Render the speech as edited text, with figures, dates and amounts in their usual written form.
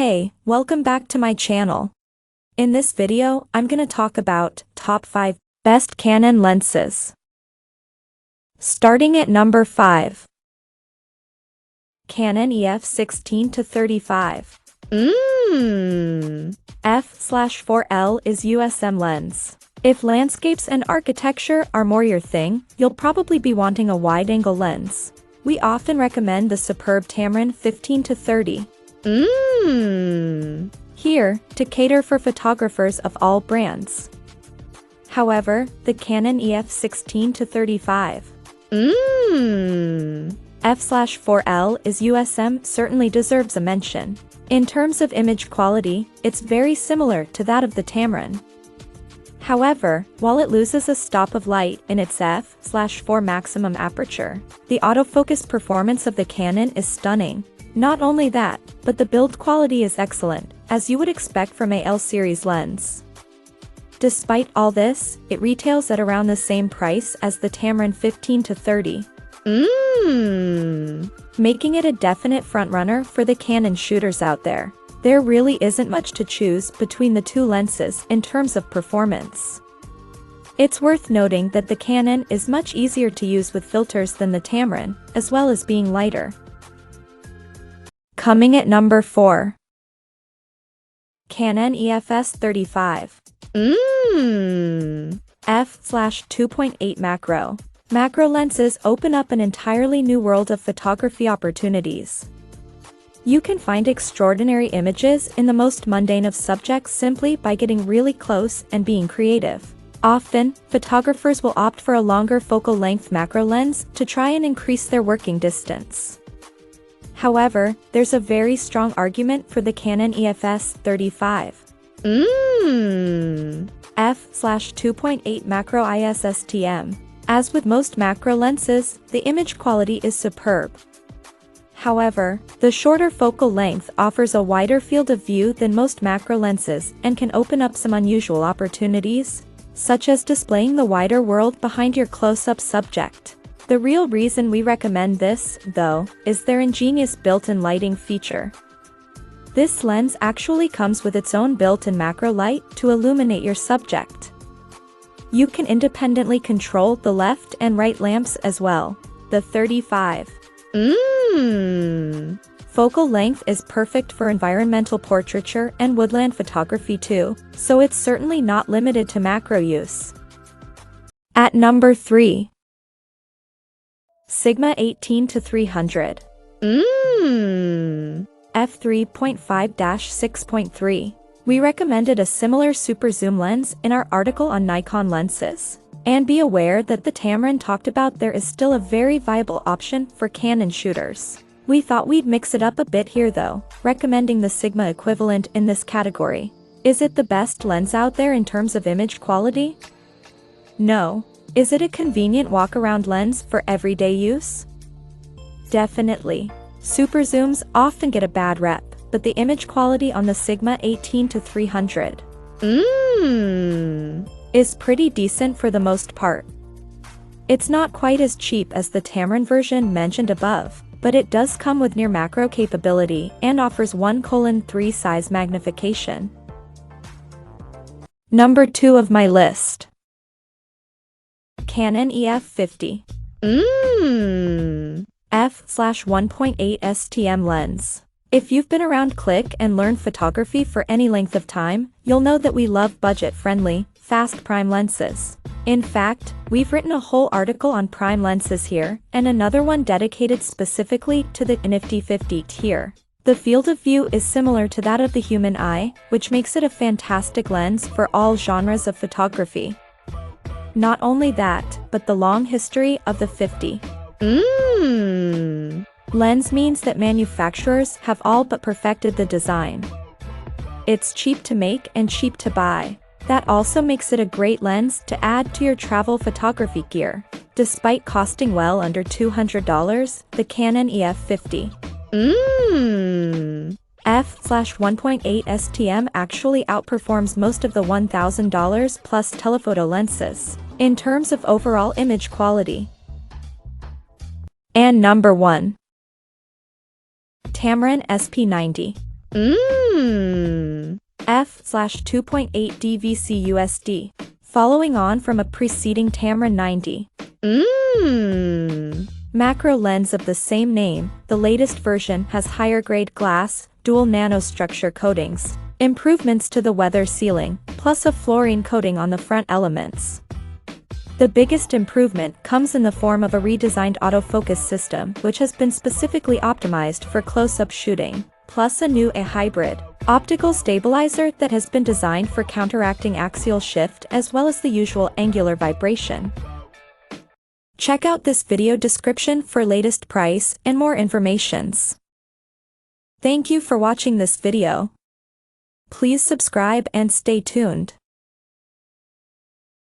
Hey, welcome back to my channel. In this video, I'm gonna talk about top 5 best Canon lenses. Starting at number 5. Canon EF 16-35. F/4L is USM lens. If landscapes and architecture are more your thing, you'll probably be wanting a wide-angle lens. We often recommend the superb Tamron 15-30. Here, to cater for photographers of all brands. However, the Canon EF 16-35 F/4L is USM certainly deserves a mention. In terms of image quality, it's very similar to that of the Tamron. However, while it loses a stop of light in its f/4 maximum aperture, the autofocus performance of the Canon is stunning. Not only that, but the build quality is excellent, as you would expect from a L series lens. Despite all this, it retails at around the same price as the Tamron 15-30. Making it a definite frontrunner for the Canon shooters out there. There really isn't much to choose between the two lenses in terms of performance. It's worth noting that the Canon is much easier to use with filters than the Tamron, as well as being lighter. Coming at number 4. Canon EFS 35. F/2.8 macro. Macro lenses open up an entirely new world of photography opportunities. You can find extraordinary images in the most mundane of subjects simply by getting really close and being creative. Often, photographers will opt for a longer focal length macro lens to try and increase their working distance. However, there's a very strong argument for the Canon EFS 35 F/2.8 macro ISSTM. As with most macro lenses, the image quality is superb. However, the shorter focal length offers a wider field of view than most macro lenses and can open up some unusual opportunities, such as displaying the wider world behind your close-up subject. The real reason we recommend this, though, is their ingenious built-in lighting feature. This lens actually comes with its own built-in macro light to illuminate your subject. You can independently control the left and right lamps as well. The 35 focal length is perfect for environmental portraiture and woodland photography too, so it's certainly not limited to macro use. At number 3. Sigma 18-300 f3.5-6.3. We recommended a similar super zoom lens in our article on Nikon lenses. And be aware that the Tamron talked about there is still a very viable option for Canon shooters. We thought we'd mix it up a bit here though, recommending the Sigma equivalent in this category. Is it the best lens out there in terms of image quality? No. Is it a convenient walk-around lens for everyday use? Definitely. Super zooms often get a bad rep, but the image quality on the Sigma 18-300 is pretty decent for the most part. It's not quite as cheap as the Tamron version mentioned above, but it does come with near macro capability and offers 1:3 size magnification. Number 2 of my list. Canon EF 50 f/1.8 STM lens. If you've been around Click and learned photography for any length of time, you'll know that we love budget-friendly, fast prime lenses. In fact, we've written a whole article on prime lenses here, and another one dedicated specifically to the Nifty 50 tier. The field of view is similar to that of the human eye, which makes it a fantastic lens for all genres of photography. Not only that, but the long history of the 50 lens means that manufacturers have all but perfected the design. It's cheap to make and cheap to buy. That also makes it a great lens to add to your travel photography gear. Despite costing well under $200, the Canon EF 50 f/1.8 STM actually outperforms most of the $1,000 plus telephoto lenses in terms of overall image quality. And number 1. Tamron SP 90 f/2.8D VC USD, following on from a preceding Tamron 90. Macro lens of the same name, the latest version has higher grade glass, dual nanostructure coatings, improvements to the weather sealing, plus a fluorine coating on the front elements. The biggest improvement comes in the form of a redesigned autofocus system which has been specifically optimized for close-up shooting, plus a new hybrid optical stabilizer that has been designed for counteracting axial shift as well as the usual angular vibration. Check out this video description for latest price and more informations. Thank you for watching this video. Please subscribe and stay tuned.